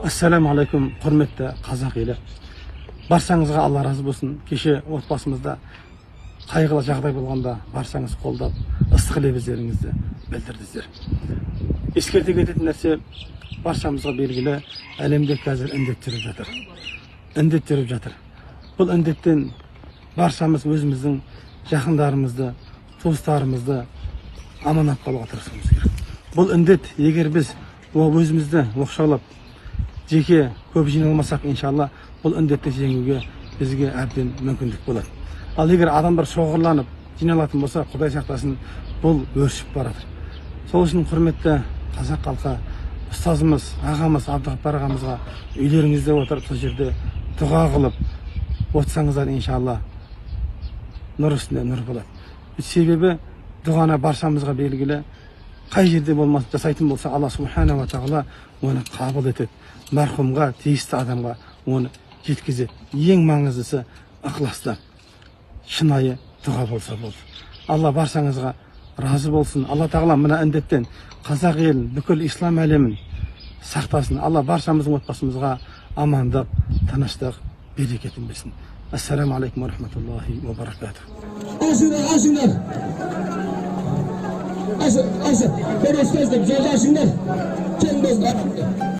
Assalamu alaikum, hurmetli қазақ елі. Баршаңызға Алла разы болсын. Кеше отбасымызда қайғылы жағдай болғанда баршаңыз қолдап, ыстық лебіздеріңізді білдірдіңіздер. Ескерте кететін нәрсе, баршамызға белгілі, әлемде қазір індет жүріп жатыр. Індет жүріп жатыр. Бұл індеттен баршамыз өзіміздің жақындарымызды, туыстарымызды аманат қалуға тырысуымыз керек. Бұл індет, егер біз өзімізді оқшаулап, жеке көп жиналмасақ, иншалла, бұл індетті жеңуге бізге әбден мүмкіндік болады. Ал егер адамдар шоғырланып жиналатын болса, Құдай сақтасын, бұл өршіп барады. Сол үшін құрметті қазақ халқы, ұстазымыз, ағамыз, Абдығаппар ағамызға үйлеріңізде отырып, сол жерде дұға қылып отырсаңыздар, иншалла, нұр үстінде нұр болады. Себебі дұғаны баршамызға белгілі, қай жерде болмасын жасайтын болса, Алла субхана ва тағала оны қабыл етеді. Мархумға, тиісті адамға оны жеткізеді. Ең маңыздысы ықыласта, шынайы дұға болса болды. Алла баршаңызға разы болсын. Алла тағала мына індеттен қазақ елін, бүкіл ислам әлемін сақтасын. Алла баршамыздың отбасымызға амандық, тыныштық, берекетін берсін. Ассаламу алейкум ва рахматуллахи ва баракатух. Aşın, ben ustazdım, joldaşımlar, kim bozlar?